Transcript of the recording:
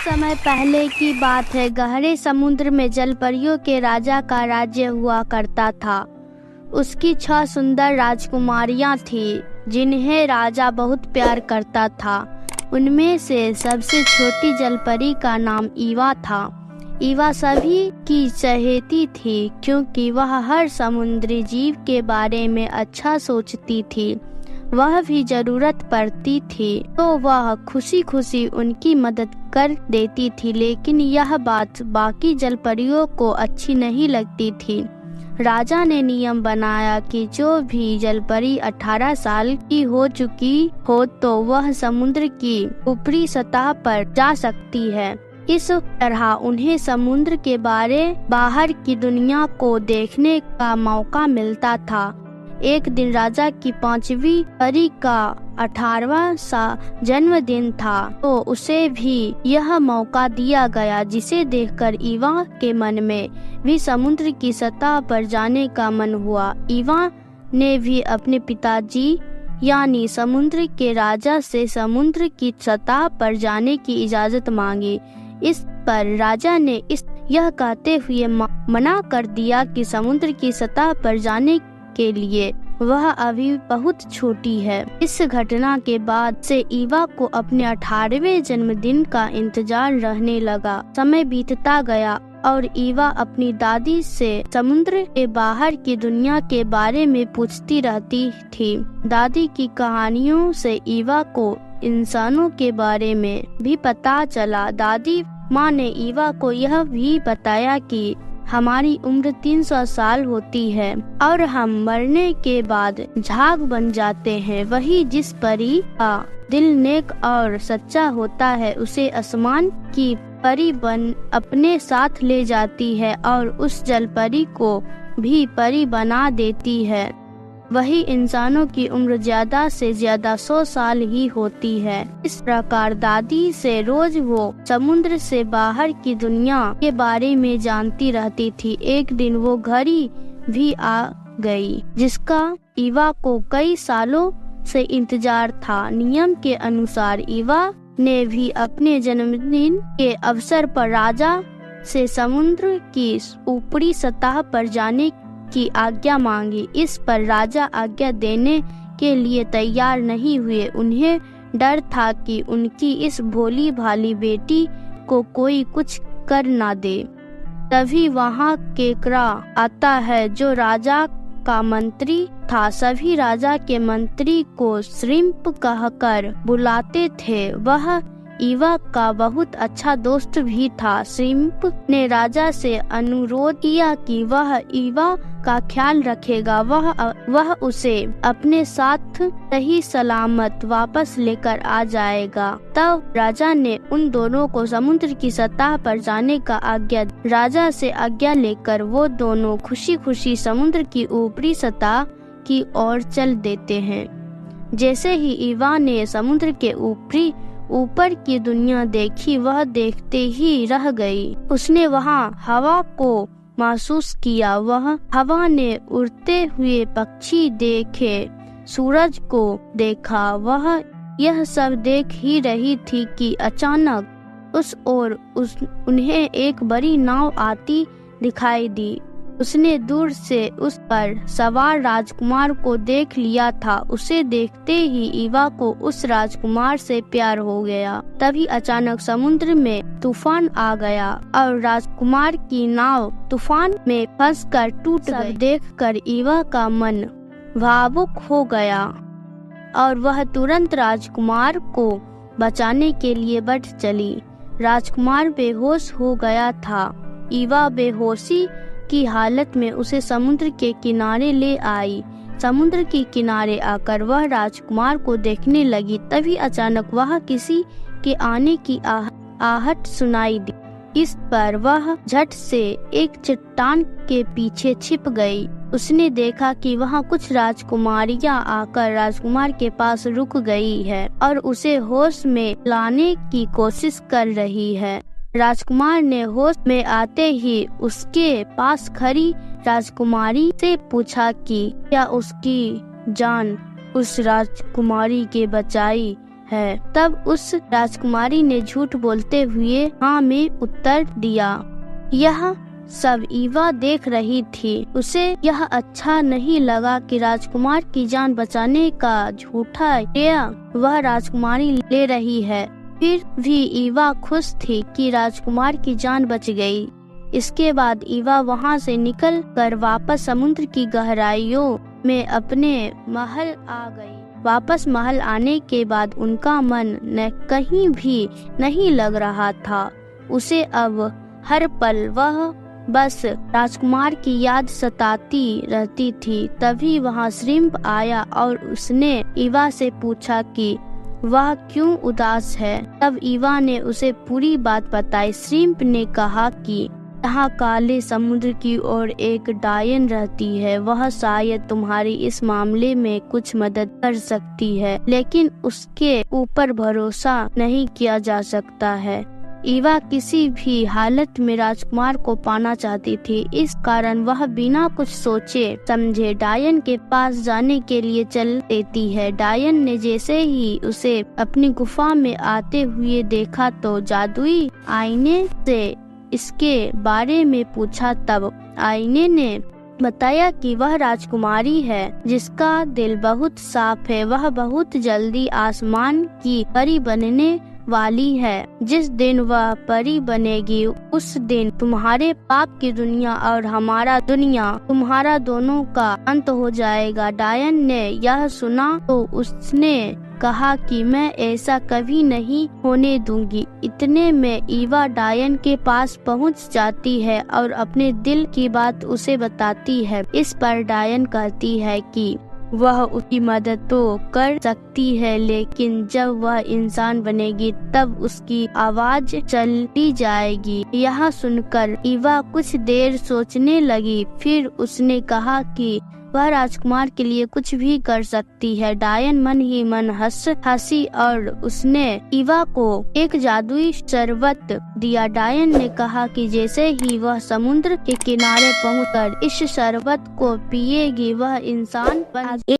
समय पहले की बात है। गहरे समुद्र में जलपरियों के राजा का राज्य हुआ करता था। उसकी 6 सुंदर राजकुमारियां थीं, जिन्हें राजा बहुत प्यार करता था। उनमें से सबसे छोटी जलपरी का नाम ईवा था। ईवा सभी की चहेती थी, क्योंकि वह हर समुद्री जीव के बारे में अच्छा सोचती थी। वह भी जरूरत पड़ती थी तो वह खुशी खुशी उनकी मदद कर देती थी, लेकिन यह बात बाकी जलपरियों को अच्छी नहीं लगती थी। राजा ने नियम बनाया कि जो भी जलपरी 18 साल की हो चुकी हो तो वह समुद्र की ऊपरी सतह पर जा सकती है। इस तरह उन्हें समुद्र के बाहर की दुनिया को देखने का मौका मिलता था। एक दिन राजा की 5वीं परी का 18वां जन्मदिन था, तो उसे भी यह मौका दिया गया, जिसे देखकर ईवा के मन में भी समुद्र की सतह पर जाने का मन हुआ। ईवा ने भी अपने पिताजी यानी समुद्र के राजा से समुद्र की सतह पर जाने की इजाजत मांगी। इस पर राजा ने यह कहते हुए मना कर दिया कि समुद्र की सतह पर जाने के लिए वह अभी बहुत छोटी है। इस घटना के बाद से ईवा को अपने 18वें जन्मदिन का इंतजार रहने लगा। समय बीतता गया और ईवा अपनी दादी से समुद्र के बाहर की दुनिया के बारे में पूछती रहती थी। दादी की कहानियों से ईवा को इंसानों के बारे में भी पता चला। दादी माँ ने ईवा को यह भी बताया कि हमारी उम्र 300 साल होती है और हम मरने के बाद झाग बन जाते हैं। वही जिस परी का दिल नेक और सच्चा होता है उसे आसमान की परी बन अपने साथ ले जाती है और उस जलपरी को भी परी बना देती है। वही इंसानों की उम्र ज्यादा से ज्यादा 100 साल ही होती है। इस प्रकार दादी से रोज वो समुद्र से बाहर की दुनिया के बारे में जानती रहती थी। एक दिन वो घड़ी भी आ गई, जिसका ईवा को कई सालों से इंतजार था। नियम के अनुसार ईवा ने भी अपने जन्मदिन के अवसर पर राजा से समुद्र की ऊपरी सतह पर जाने की आज्ञा मांगी। इस पर राजा आज्ञा देने के लिए तैयार नहीं हुए। उन्हें डर था कि उनकी इस भोली भाली बेटी को कोई कुछ कर ना दे। तभी वहाँ केकड़ा आता है, जो राजा का मंत्री था। सभी राजा के मंत्री को श्रिम्प कहकर बुलाते थे। वह ईवा का बहुत अच्छा दोस्त भी था। श्रिम्प ने राजा से अनुरोध किया कि वह ईवा का ख्याल रखेगा। वह उसे अपने साथ सही सलामत वापस लेकर आ जाएगा। तब राजा ने उन दोनों को समुद्र की सतह पर जाने का आज्ञा। राजा से आज्ञा लेकर वो दोनों खुशी खुशी समुद्र की ऊपरी सतह की ओर चल देते हैं। जैसे ही ईवा ने समुद्र के ऊपर की दुनिया देखी, वह देखते ही रह गई। उसने वहाँ हवा को महसूस किया। वह हवा ने उड़ते हुए पक्षी देखे, सूरज को देखा। वह यह सब देख ही रही थी कि अचानक उन्हें एक बड़ी नाव आती दिखाई दी। उसने दूर से उस पर सवार राजकुमार को देख लिया था। उसे देखते ही ईवा को उस राजकुमार से प्यार हो गया। तभी अचानक समुद्र में तूफान आ गया और राजकुमार की नाव तूफान में फंसकर टूट गई। देखकर ईवा का मन भावुक हो गया और वह तुरंत राजकुमार को बचाने के लिए बढ़ चली। राजकुमार बेहोश हो गया था। ईवा बेहोशी की हालत में उसे समुद्र के किनारे ले आई। समुद्र के किनारे आकर वह राजकुमार को देखने लगी। तभी अचानक वह किसी के आने की आहट सुनाई दी। इस पर वह झट से एक चट्टान के पीछे छिप गई। उसने देखा कि वहाँ कुछ राजकुमारियां आकर राजकुमार के पास रुक गई है और उसे होश में लाने की कोशिश कर रही है। राजकुमार ने होश में आते ही उसके पास खड़ी राजकुमारी से पूछा कि क्या उसकी जान उस राजकुमारी के बचाई है। तब उस राजकुमारी ने झूठ बोलते हुए हाँ में उत्तर दिया। यह सब ईवा देख रही थी। उसे यह अच्छा नहीं लगा कि राजकुमार की जान बचाने का झूठा श्रेय वह राजकुमारी ले रही है। फिर भी ईवा खुश थी कि राजकुमार की जान बच गई। इसके बाद ईवा वहां से निकल कर वापस समुद्र की गहराइयों में अपने महल आ गई। वापस महल आने के बाद उनका मन न कहीं भी नहीं लग रहा था। उसे अब हर पल वह बस राजकुमार की याद सताती रहती थी। तभी वहां श्रिम्प आया और उसने ईवा से पूछा कि वह क्यों उदास है। तब ईवा ने उसे पूरी बात बताई। श्रिम्प ने कहा कि यहाँ काले समुद्र की ओर एक डायन रहती है। वह शायद तुम्हारी इस मामले में कुछ मदद कर सकती है, लेकिन उसके ऊपर भरोसा नहीं किया जा सकता है। ईवा किसी भी हालत में राजकुमार को पाना चाहती थी। इस कारण वह बिना कुछ सोचे समझे डायन के पास जाने के लिए चल देती है। डायन ने जैसे ही उसे अपनी गुफा में आते हुए देखा तो जादुई आईने से इसके बारे में पूछा। तब आईने ने बताया कि वह राजकुमारी है जिसका दिल बहुत साफ है। वह बहुत जल्दी आसमान की परी बनने वाली है। जिस दिन वह परी बनेगी उस दिन तुम्हारे पाप की दुनिया और हमारा दुनिया तुम्हारा दोनों का अंत हो जाएगा। डायन ने यह सुना तो उसने कहा कि मैं ऐसा कभी नहीं होने दूंगी। इतने में ईवा डायन के पास पहुंच जाती है और अपने दिल की बात उसे बताती है। इस पर डायन कहती है कि वह उसकी मदद तो कर सकती है, लेकिन जब वह इंसान बनेगी तब उसकी आवाज चली जाएगी। यह सुनकर ईवा कुछ देर सोचने लगी। फिर उसने कहा कि वह राजकुमार के लिए कुछ भी कर सकती है। डायन मन ही मन हंसी और उसने ईवा को एक जादुई शरबत दिया। डायन ने कहा कि जैसे ही वह समुद्र के किनारे पहुंचकर इस शरबत को पिएगी वह इंसान बन